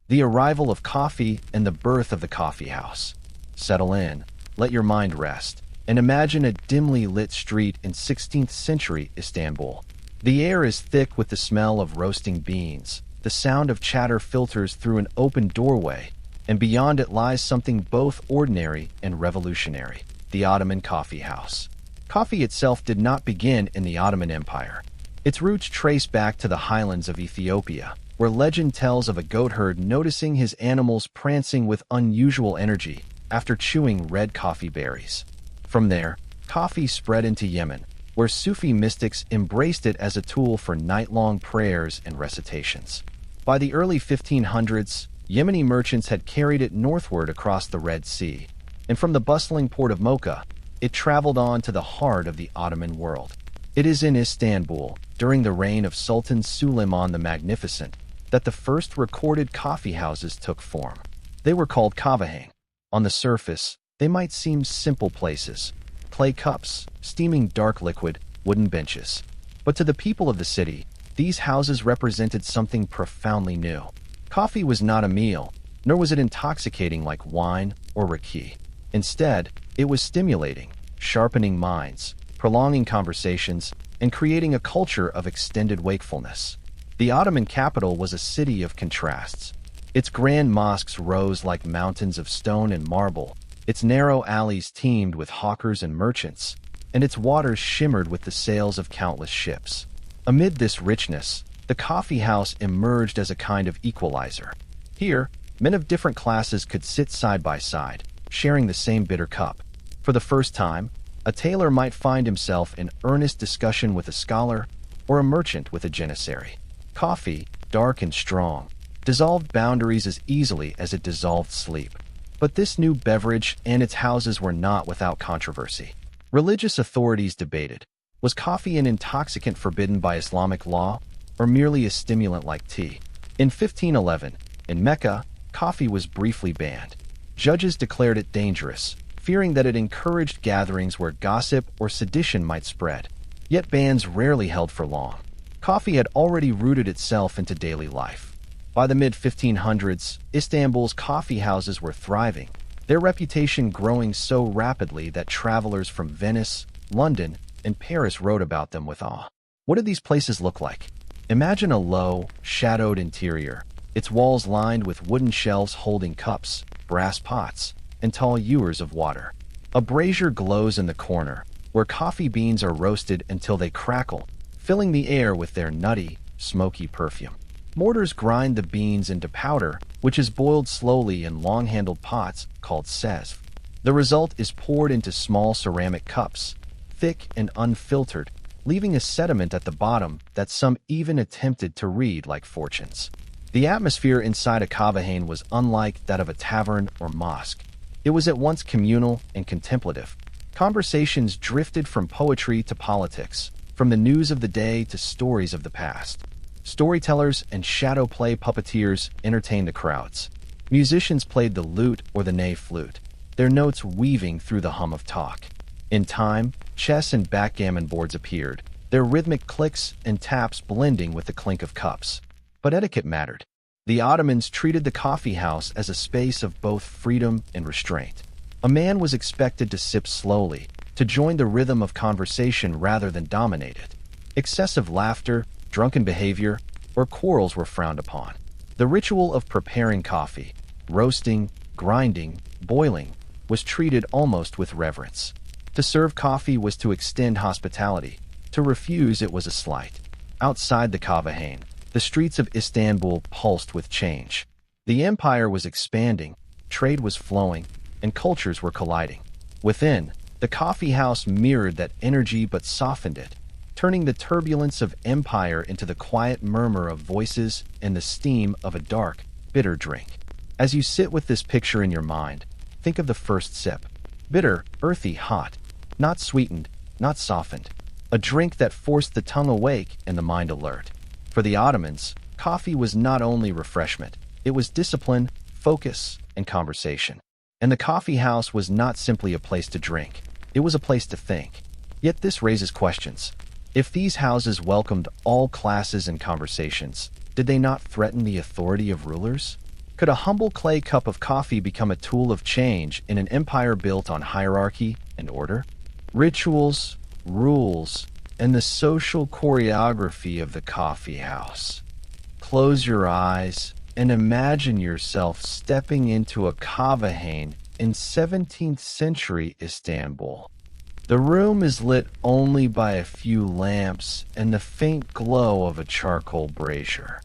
The arrival of coffee and the birth of the coffeehouse. Settle in, let your mind rest, and imagine a dimly lit street in 16th century Istanbul. The air is thick with the smell of roasting beans. The sound of chatter filters through an open doorway, and beyond it lies something both ordinary and revolutionary: the Ottoman coffeehouse. Coffee itself did not begin in the Ottoman Empire. Its roots trace back to the highlands of Ethiopia, where legend tells of a goatherd noticing his animals prancing with unusual energy after chewing red coffee berries. From there, coffee spread into Yemen, where Sufi mystics embraced it as a tool for night-long prayers and recitations. By the early 1500s, Yemeni merchants had carried it northward across the Red Sea, and from the bustling port of Mocha, it traveled on to the heart of the Ottoman world. It is in Istanbul, during the reign of Sultan Suleiman the Magnificent, that the first recorded coffeehouses took form. They were called kahvehanes. On the surface, they might seem simple places: clay cups, steaming dark liquid, wooden benches. But to the people of the city, these houses represented something profoundly new. Coffee was not a meal, nor was it intoxicating like wine or raki. Instead, it was stimulating, sharpening minds, prolonging conversations, and creating a culture of extended wakefulness. The Ottoman capital was a city of contrasts. Its grand mosques rose like mountains of stone and marble, its narrow alleys teemed with hawkers and merchants, and its waters shimmered with the sails of countless ships. Amid this richness, the coffeehouse emerged as a kind of equalizer. Here, men of different classes could sit side by side, sharing the same bitter cup. For the first time, a tailor might find himself in earnest discussion with a scholar, or a merchant with a janissary. Coffee, dark and strong, dissolved boundaries as easily as it dissolved sleep. But this new beverage and its houses were not without controversy. Religious authorities debated: was coffee an intoxicant forbidden by Islamic law, or merely a stimulant like tea? In 1511, in Mecca, coffee was briefly banned. Judges declared it dangerous, fearing that it encouraged gatherings where gossip or sedition might spread. Yet bans rarely held for long. Coffee had already rooted itself into daily life. By the mid-1500s, Istanbul's coffeehouses were thriving, their reputation growing so rapidly that travelers from Venice, London, and Paris wrote about them with awe. What did these places look like? Imagine a low, shadowed interior, its walls lined with wooden shelves holding cups, brass pots, and tall ewers of water. A brazier glows in the corner, where coffee beans are roasted until they crackle, filling the air with their nutty, smoky perfume. Mortars grind the beans into powder, which is boiled slowly in long-handled pots called sezv. The result is poured into small ceramic cups, thick and unfiltered, leaving a sediment at the bottom that some even attempted to read like fortunes. The atmosphere inside a kahvehane was unlike that of a tavern or mosque. It was at once communal and contemplative. Conversations drifted from poetry to politics, from the news of the day to stories of the past. Storytellers and shadow play puppeteers entertained the crowds. Musicians played the lute or the ney flute, their notes weaving through the hum of talk. In time, chess and backgammon boards appeared, their rhythmic clicks and taps blending with the clink of cups. But etiquette mattered. The Ottomans treated the coffeehouse as a space of both freedom and restraint. A man was expected to sip slowly, to join the rhythm of conversation rather than dominate it. Excessive laughter, drunken behavior, or quarrels were frowned upon. The ritual of preparing coffee, roasting, grinding, boiling, was treated almost with reverence. To serve coffee was to extend hospitality. To refuse it was a slight. Outside the kahvehane, the streets of Istanbul pulsed with change. The empire was expanding, trade was flowing, and cultures were colliding. Within, the coffeehouse mirrored that energy but softened it, turning the turbulence of empire into the quiet murmur of voices and the steam of a dark, bitter drink. As you sit with this picture in your mind, think of the first sip. Bitter, earthy, hot, not sweetened, not softened. A drink that forced the tongue awake and the mind alert. For the Ottomans, coffee was not only refreshment, it was discipline, focus, and conversation. And the coffeehouse was not simply a place to drink, it was a place to think. Yet this raises questions. If these houses welcomed all classes and conversations, did they not threaten the authority of rulers? Could a humble clay cup of coffee become a tool of change in an empire built on hierarchy and order? Rituals, rules, and the social choreography of the coffee house. Close your eyes and imagine yourself stepping into a kavahane in 17th century Istanbul. The room is lit only by a few lamps and the faint glow of a charcoal brazier.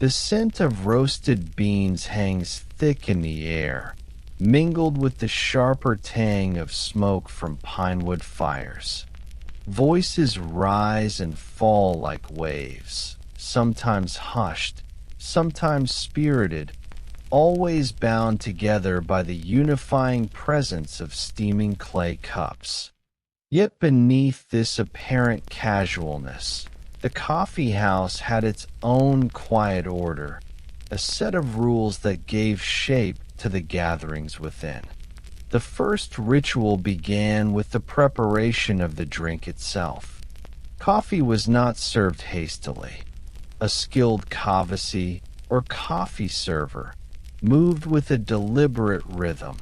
The scent of roasted beans hangs thick in the air, mingled with the sharper tang of smoke from pinewood fires. Voices rise and fall like waves, sometimes hushed, sometimes spirited, always bound together by the unifying presence of steaming clay cups. Yet beneath this apparent casualness, the coffee house had its own quiet order, a set of rules that gave shape to the gatherings within. The first ritual began with the preparation of the drink itself. Coffee was not served hastily. A skilled kavasi, or coffee server, moved with a deliberate rhythm,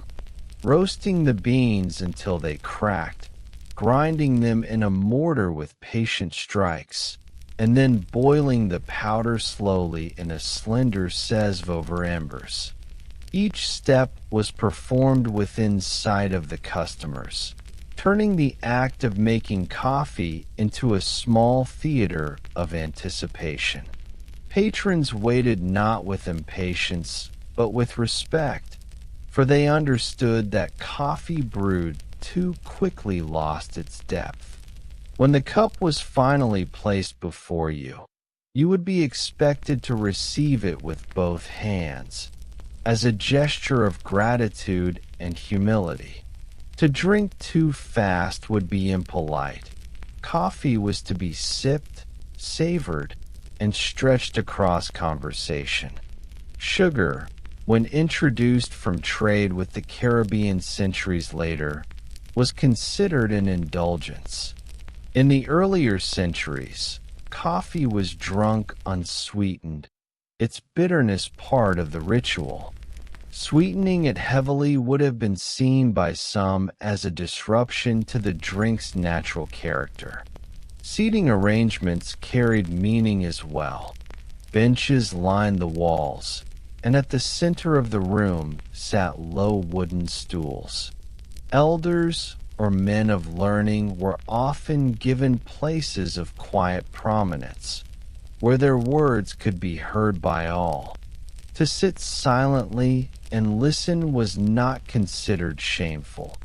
roasting the beans until they cracked, grinding them in a mortar with patient strikes, and then boiling the powder slowly in a slender sezv over embers. Each step was performed within sight of the customers, turning the act of making coffee into a small theater of anticipation. Patrons waited not with impatience, but with respect, for they understood that coffee brewed too quickly lost its depth. When the cup was finally placed before you, you would be expected to receive it with both hands, as a gesture of gratitude and humility. To drink too fast would be impolite. Coffee was to be sipped, savored, and stretched across conversation. Sugar, when introduced from trade with the Caribbean centuries later, was considered an indulgence. In the earlier centuries, coffee was drunk unsweetened, its bitterness part of the ritual. Sweetening it heavily would have been seen by some as a disruption to the drink's natural character. Seating arrangements carried meaning as well. Benches lined the walls, and at the center of the room sat low wooden stools. Elders or men of learning were often given places of quiet prominence, where their words could be heard by all. To sit silently and listen was not considered shameful.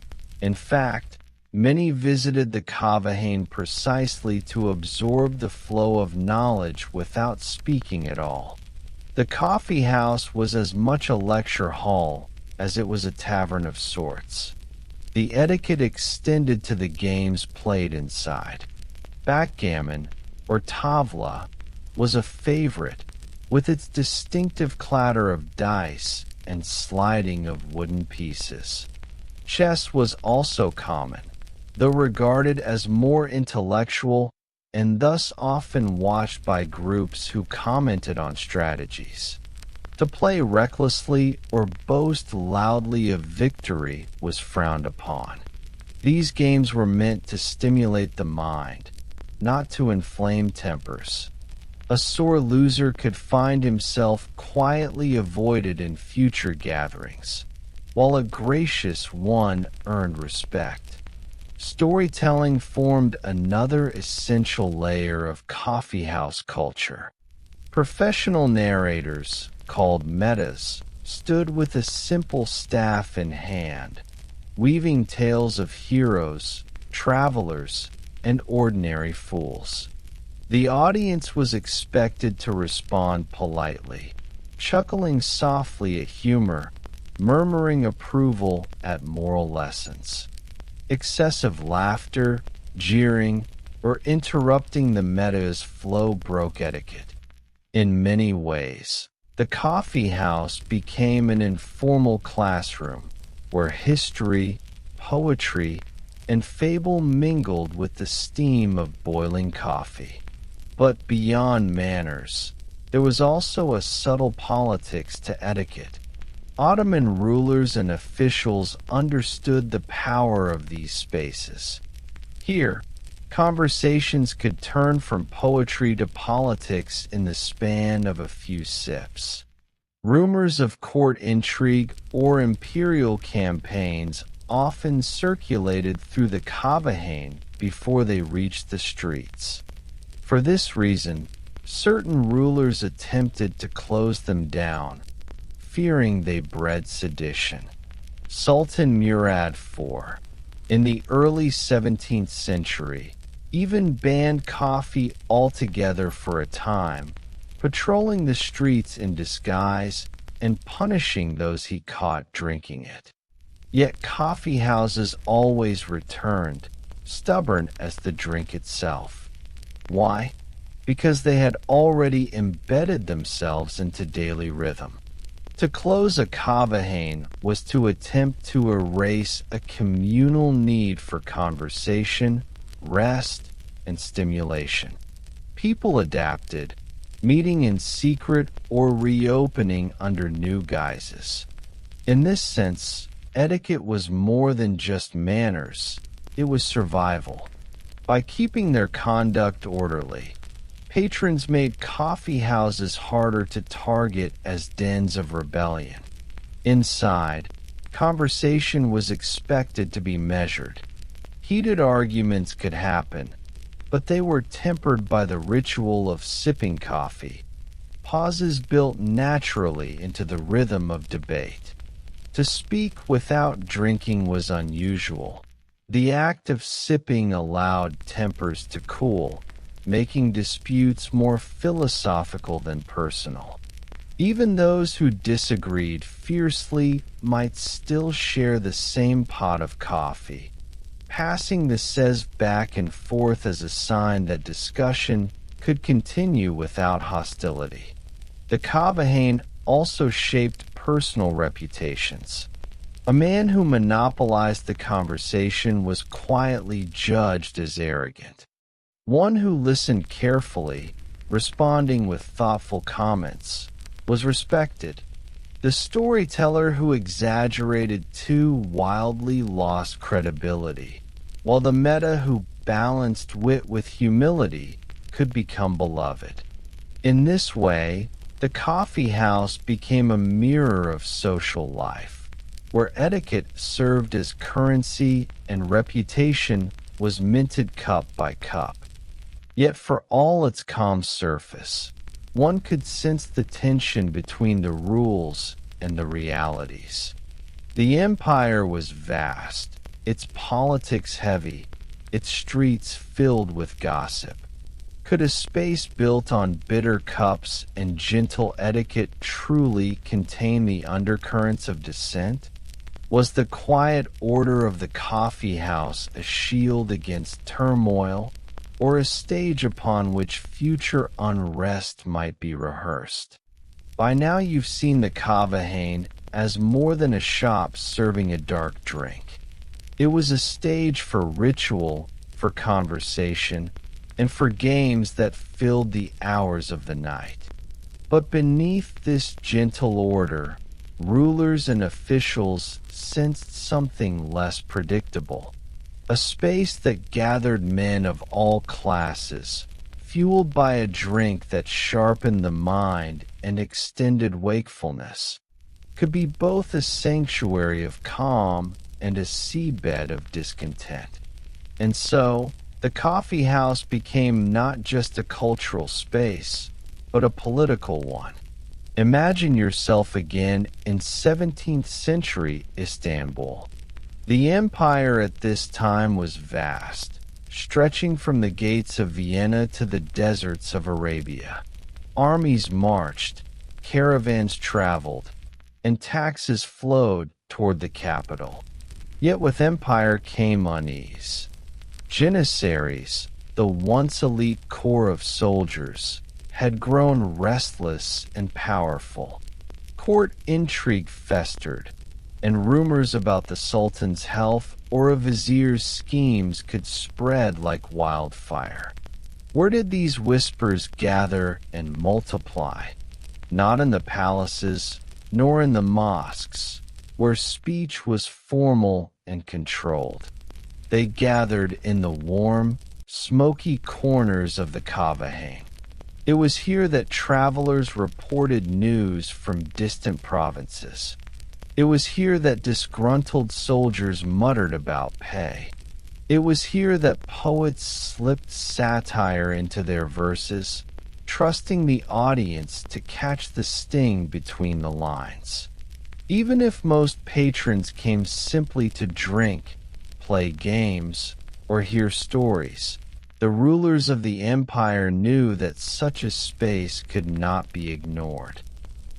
In fact, many visited the kavahane precisely to absorb the flow of knowledge without speaking at all. The coffee house was as much a lecture hall as it was a tavern of sorts. The etiquette extended to the games played inside. Backgammon, or tavla, was a favorite, with its distinctive clatter of dice and sliding of wooden pieces. Chess was also common, though regarded as more intellectual and thus often watched by groups who commented on strategies. To play recklessly or boast loudly of victory was frowned upon. These games were meant to stimulate the mind, not to inflame tempers. A sore loser could find himself quietly avoided in future gatherings, while a gracious one earned respect. Storytelling formed another essential layer of coffeehouse culture. Professional narrators, called metas, stood with a simple staff in hand, weaving tales of heroes, travelers, and ordinary fools. The audience was expected to respond politely, chuckling softly at humor, murmuring approval at moral lessons. Excessive laughter, jeering, or interrupting the meta's flow broke etiquette. In many ways, the coffee house became an informal classroom where history, poetry, and fable mingled with the steam of boiling coffee. But beyond manners, there was also a subtle politics to etiquette. Ottoman rulers and officials understood the power of these spaces. Here, conversations could turn from poetry to politics in the span of a few sips. Rumors of court intrigue or imperial campaigns often circulated through the Coffeehouse before they reached the streets. For this reason, certain rulers attempted to close them down, fearing they bred sedition. Sultan Murad IV, in the early 17th century, even banned coffee altogether for a time, patrolling the streets in disguise and punishing those he caught drinking it. Yet coffee houses always returned, stubborn as the drink itself. Why? Because they had already embedded themselves into daily rhythm. To close a coffeehouse was to attempt to erase a communal need for conversation, rest, and stimulation. People adapted, meeting in secret or reopening under new guises. In this sense, etiquette was more than just manners, it was survival. By keeping their conduct orderly, patrons made coffee houses harder to target as dens of rebellion. Inside, conversation was expected to be measured. Heated arguments could happen, but they were tempered by the ritual of sipping coffee. Pauses built naturally into the rhythm of debate. To speak without drinking was unusual. The act of sipping allowed tempers to cool, making disputes more philosophical than personal. Even those who disagreed fiercely might still share the same pot of coffee, passing the says back and forth as a sign that discussion could continue without hostility. The Coffeehouse also shaped personal reputations. A man who monopolized the conversation was quietly judged as arrogant. One who listened carefully, responding with thoughtful comments, was respected. The storyteller who exaggerated too wildly lost credibility, while the meta who balanced wit with humility could become beloved. In this way, the coffee house became a mirror of social life, where etiquette served as currency and reputation was minted cup by cup. Yet for all its calm surface, one could sense the tension between the rules and the realities. The empire was vast, its politics heavy, its streets filled with gossip. Could a space built on bitter cups and gentle etiquette truly contain the undercurrents of dissent? Was the quiet order of the coffee house a shield against turmoil, or a stage upon which future unrest might be rehearsed? By now you've seen the Coffeehouse as more than a shop serving a dark drink. It was a stage for ritual, for conversation, and for games that filled the hours of the night. But beneath this gentle order, rulers and officials sensed something less predictable. A space that gathered men of all classes, fueled by a drink that sharpened the mind and extended wakefulness, could be both a sanctuary of calm and a seabed of discontent. And so, the coffee house became not just a cultural space, but a political one. Imagine yourself again in 17th century Istanbul. The empire at this time was vast, stretching from the gates of Vienna to the deserts of Arabia. Armies marched, caravans traveled, and taxes flowed toward the capital. Yet with empire came unease. Janissaries, the once elite corps of soldiers, had grown restless and powerful. Court intrigue festered, and rumors about the Sultan's health or a vizier's schemes could spread like wildfire. Where did these whispers gather and multiply? Not in the palaces, nor in the mosques, where speech was formal and controlled. They gathered in the warm, smoky corners of the Kaaba. It was here that travelers reported news from distant provinces. It was here that disgruntled soldiers muttered about pay. It was here that poets slipped satire into their verses, trusting the audience to catch the sting between the lines. Even if most patrons came simply to drink, play games, or hear stories, the rulers of the empire knew that such a space could not be ignored.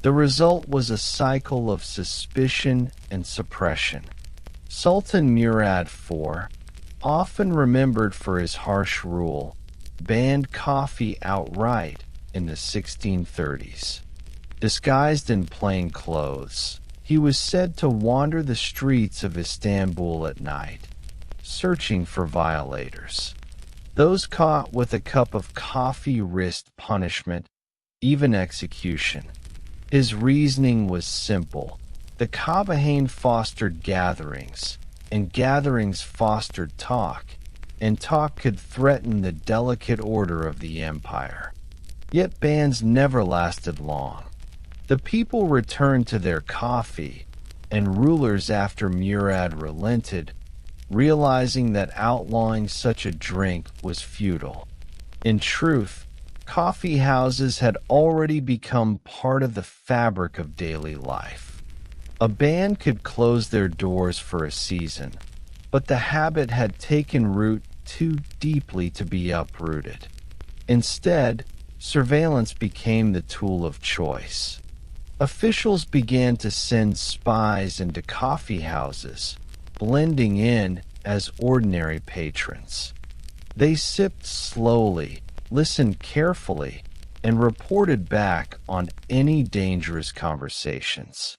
The result was a cycle of suspicion and suppression. Sultan Murad IV, often remembered for his harsh rule, banned coffee outright in the 1630s. Disguised in plain clothes, he was said to wander the streets of Istanbul at night, searching for violators. Those caught with a cup of coffee risked punishment, even execution. His reasoning was simple. The Kaaba fostered gatherings, and gatherings fostered talk, and talk could threaten the delicate order of the empire. Yet bans never lasted long. The people returned to their coffee, and rulers after Murad relented, realizing that outlawing such a drink was futile. In truth, coffee houses had already become part of the fabric of daily life. A band could close their doors for a season, but the habit had taken root too deeply to be uprooted. Instead, surveillance became the tool of choice. Officials began to send spies into coffee houses, blending in as ordinary patrons. They sipped slowly, listened carefully, and reported back on any dangerous conversations.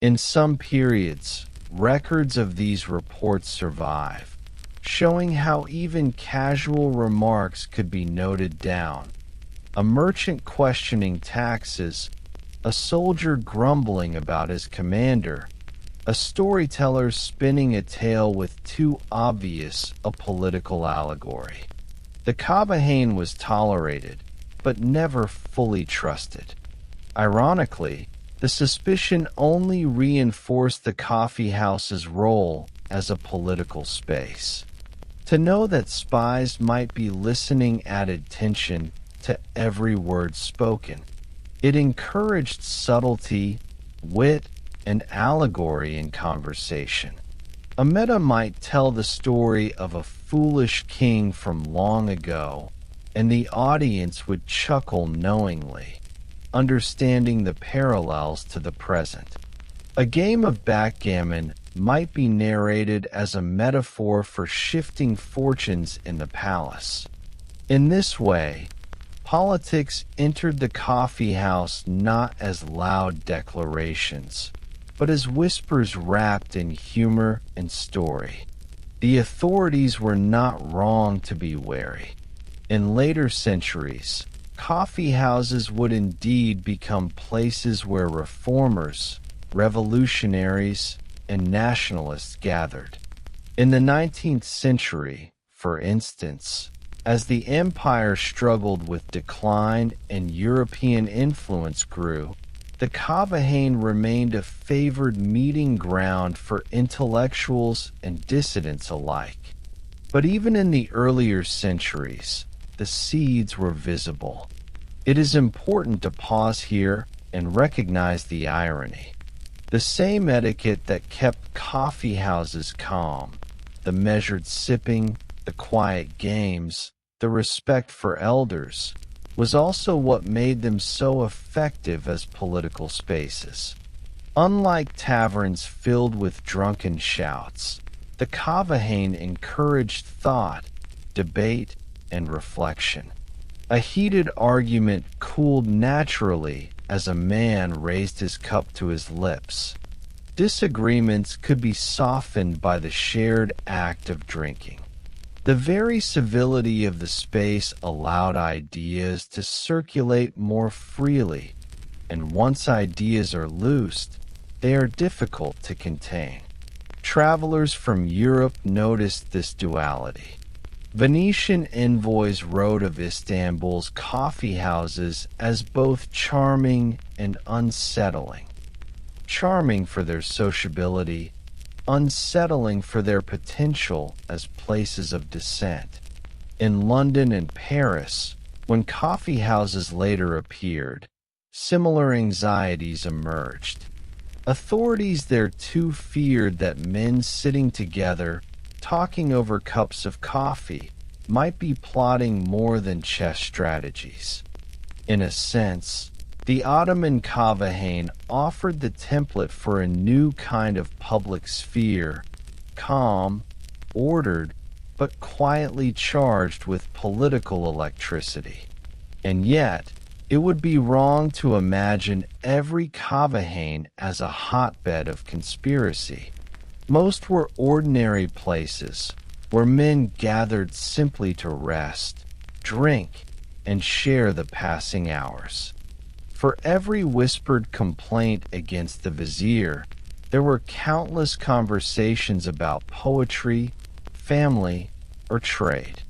In some periods, records of these reports survive, showing how even casual remarks could be noted down. A merchant questioning taxes, a soldier grumbling about his commander, a storyteller spinning a tale with too obvious a political allegory. The Kaaba was tolerated, but never fully trusted. Ironically, the suspicion only reinforced the coffee house's role as a political space. To know that spies might be listening added tension to every word spoken. It encouraged subtlety, wit, and allegory in conversation. A meta might tell the story of a foolish king from long ago, and the audience would chuckle knowingly, understanding the parallels to the present. A game of backgammon might be narrated as a metaphor for shifting fortunes in the palace. In this way, politics entered the coffee house not as loud declarations, but as whispers wrapped in humor and story. The authorities were not wrong to be wary. In later centuries, coffee houses would indeed become places where reformers, revolutionaries, and nationalists gathered. In the 19th century, for instance, as the empire struggled with decline and European influence grew, the Kaaba remained a favored meeting ground for intellectuals and dissidents alike. But even in the earlier centuries, the seeds were visible. It is important to pause here and recognize the irony. The same etiquette that kept coffee houses calm, the measured sipping, the quiet games, the respect for elders, was also what made them so effective as political spaces. Unlike taverns filled with drunken shouts, the Kavahain encouraged thought, debate, and reflection. A heated argument cooled naturally as a man raised his cup to his lips. Disagreements could be softened by the shared act of drinking. The very civility of the space allowed ideas to circulate more freely, and once ideas are loosed, they are difficult to contain. Travelers from Europe noticed this duality. Venetian envoys wrote of Istanbul's coffeehouses as both charming and unsettling. Charming for their sociability, unsettling for their potential as places of dissent. In London and Paris, when coffeehouses later appeared, similar anxieties emerged. Authorities there too feared that men sitting together, talking over cups of coffee, might be plotting more than chess strategies. In a sense, the Ottoman Coffeehouse offered the template for a new kind of public sphere, calm, ordered, but quietly charged with political electricity. And yet, it would be wrong to imagine every coffeehouse as a hotbed of conspiracy. Most were ordinary places where men gathered simply to rest, drink, and share the passing hours. For every whispered complaint against the vizier, there were countless conversations about poetry, family, or trade.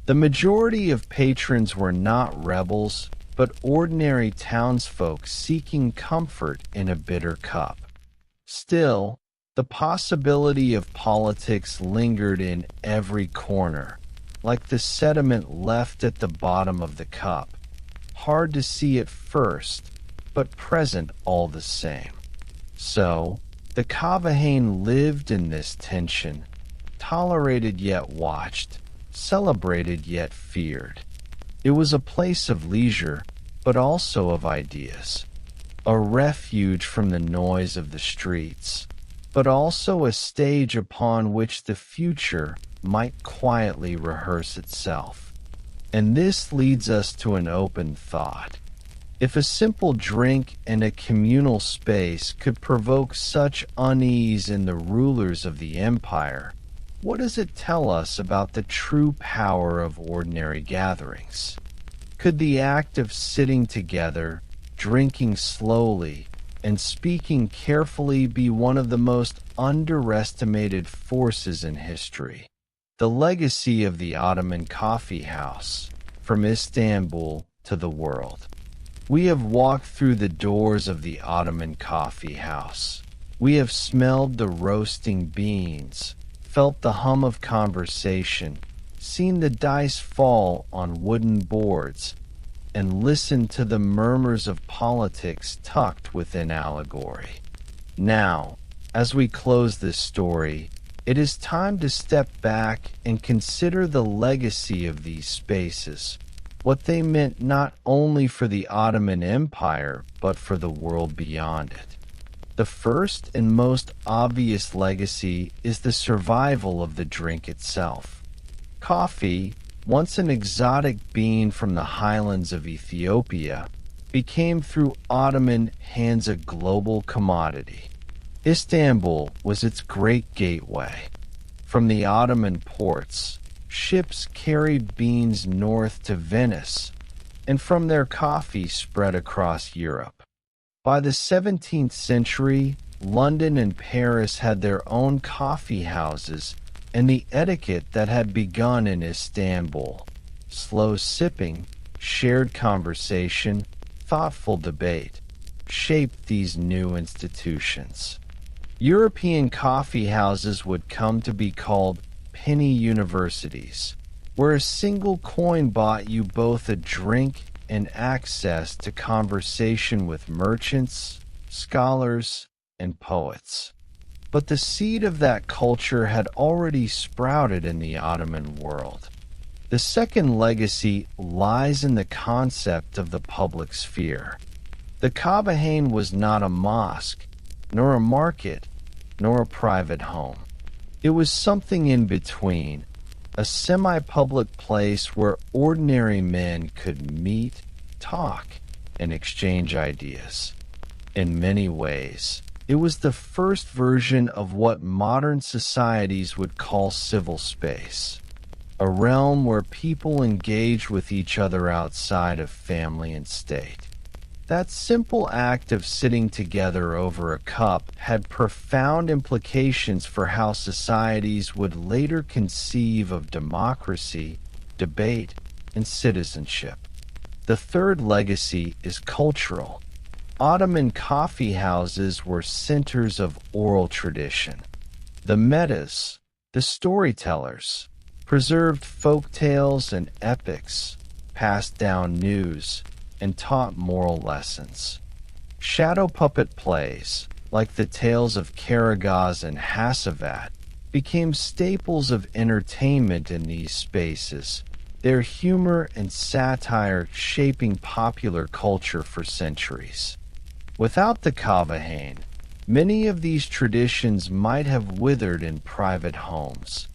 The majority of patrons were not rebels, but ordinary townsfolk seeking comfort in a bitter cup. Still, the possibility of politics lingered in every corner, like the sediment left at the bottom of the cup. Hard to see at first, but present all the same. So, the Coffeehouse lived in this tension, tolerated yet watched, celebrated yet feared. It was a place of leisure, but also of ideas. A refuge from the noise of the streets, but also a stage upon which the future might quietly rehearse itself. And this leads us to an open thought. If a simple drink and a communal space could provoke such unease in the rulers of the empire, what does it tell us about the true power of ordinary gatherings? Could the act of sitting together, drinking slowly, and speaking carefully be one of the most underestimated forces in history? The legacy of the Ottoman Coffeehouse, from Istanbul to the world. We have walked through the doors of the Ottoman Coffeehouse. We have smelled the roasting beans, felt the hum of conversation, seen the dice fall on wooden boards, and listened to the murmurs of politics tucked within allegory. Now, as we close this story, it is time to step back and consider the legacy of these spaces, what they meant not only for the Ottoman Empire, but for the world beyond it. The first and most obvious legacy is the survival of the drink itself. Coffee, once an exotic bean from the highlands of Ethiopia, became through Ottoman hands a global commodity. Istanbul was its great gateway. From the Ottoman ports, ships carried beans north to Venice, and from there coffee spread across Europe. By the 17th century, London and Paris had their own coffee houses, and the etiquette that had begun in Istanbul, slow sipping, shared conversation, thoughtful debate, shaped these new institutions. European coffee houses would come to be called penny universities, where a single coin bought you both a drink and access to conversation with merchants, scholars, and poets. But the seed of that culture had already sprouted in the Ottoman world. The second legacy lies in the concept of the public sphere. The Kaaba was not a mosque, nor a market, nor a private home. It was something in between, a semi-public place where ordinary men could meet, talk, and exchange ideas. In many ways, it was the first version of what modern societies would call civil space. a realm where people engage with each other outside of family and state. That simple act of sitting together over a cup had profound implications for how societies would later conceive of democracy, debate, and citizenship. The third legacy is cultural. Ottoman coffeehouses were centers of oral tradition. The metas, the storytellers, preserved folk tales and epics, passed down news, and taught moral lessons. Shadow puppet plays, like the tales of Karagaz and Hassavat, became staples of entertainment in these spaces, their humor and satire shaping popular culture for centuries. Without the Kavahane, many of these traditions might have withered in private homes.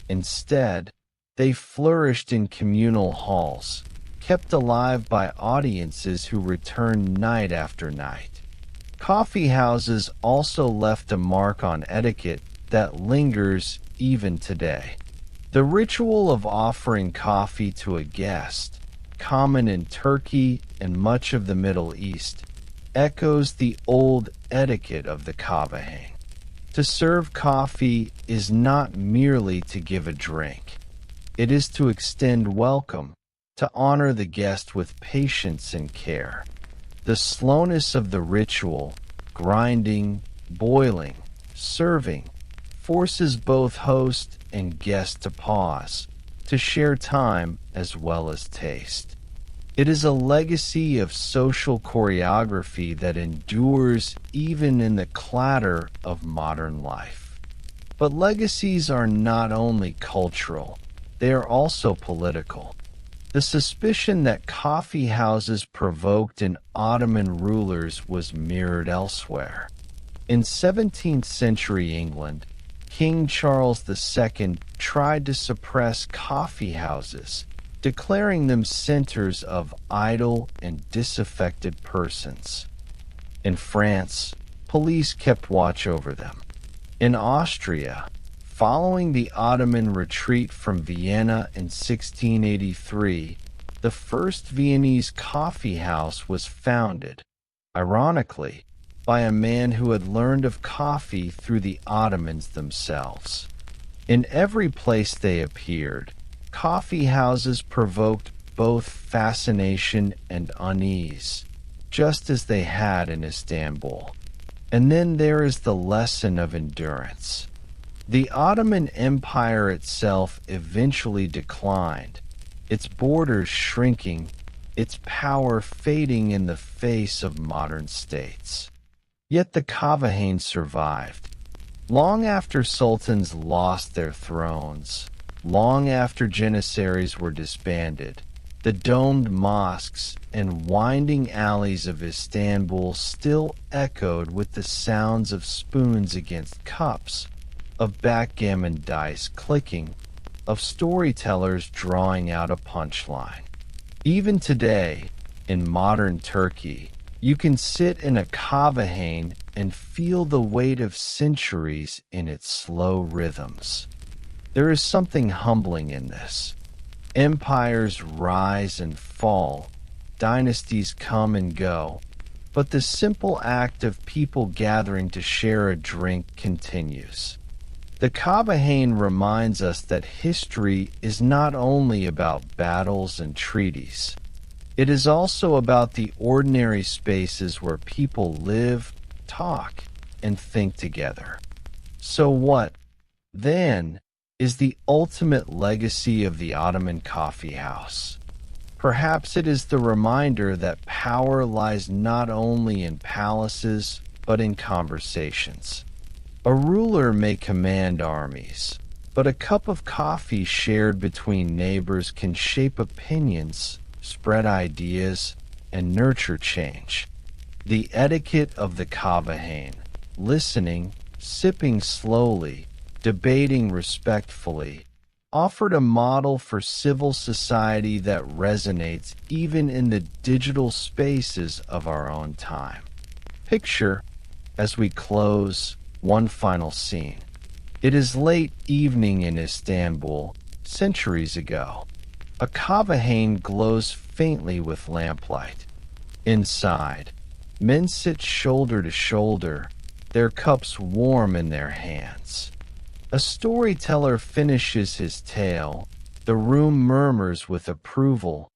Instead, they flourished in communal halls, kept alive by audiences who returned night after night. Coffee houses also left a mark on etiquette that lingers even today. The ritual of offering coffee to a guest, common in Turkey and much of the Middle East, echoes the old etiquette of the Kavahane. To serve coffee is not merely to give a drink. It is to extend welcome, to honor the guest with patience and care. The slowness of the ritual, grinding, boiling, serving, forces both host and guest to pause, to share time as well as taste. It is a legacy of social choreography that endures even in the clatter of modern life. But legacies are not only cultural, they are also political. The suspicion that coffee houses provoked in Ottoman rulers was mirrored elsewhere. In 17th century England, King Charles II tried to suppress coffee houses, declaring them centers of idle and disaffected persons. In France, police kept watch over them. In Austria, following the Ottoman retreat from Vienna in 1683, the first Viennese coffee house was founded, ironically, by a man who had learned of coffee through the Ottomans themselves. In every place they appeared, coffee houses provoked both fascination and unease, just as they had in Istanbul. And then there is the lesson of endurance. The Ottoman Empire itself eventually declined, its borders shrinking, its power fading in the face of modern states. Yet the Kavahane survived. Long after sultans lost their thrones, long after janissaries were disbanded, the domed mosques and winding alleys of Istanbul still echoed with the sounds of spoons against cups, of backgammon dice clicking, of storytellers drawing out a punchline. Even today, in modern Turkey, you can sit in a Kavahane and feel the weight of centuries in its slow rhythms. There is something humbling in this. Empires rise and fall, dynasties come and go, but the simple act of people gathering to share a drink continues. The Kavahane reminds us that history is not only about battles and treaties. It is also about the ordinary spaces where people live, talk, and think together. So what, then, is the ultimate legacy of the Ottoman coffee house? Perhaps it is the reminder that power lies not only in palaces, but in conversations. A ruler may command armies, but a cup of coffee shared between neighbors can shape opinions, spread ideas, and nurture change. The etiquette of the Kavahane, listening, sipping slowly, debating respectfully, offered a model for civil society that resonates even in the digital spaces of our own time. Picture, as we close, one final scene. It is late evening in Istanbul, Centuries ago, a kavahane glows faintly with lamplight. Inside, men sit shoulder to shoulder, their cups warm in their hands. A storyteller finishes his tale, the room murmurs with approval,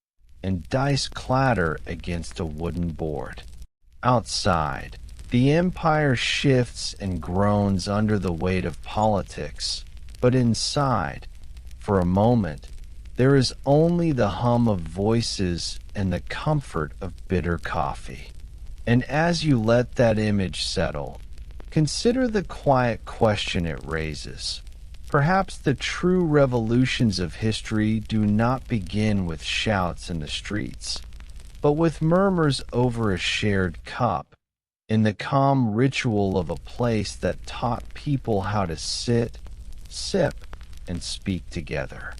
and dice clatter against a wooden board. Outside, the empire shifts and groans under the weight of politics, but inside, for a moment, there is only the hum of voices and the comfort of bitter coffee. And as you let that image settle, consider the quiet question it raises. Perhaps the true revolutions of history do not begin with shouts in the streets, but with murmurs over a shared cup, in the calm ritual of a place that taught people how to sit, sip, and speak together.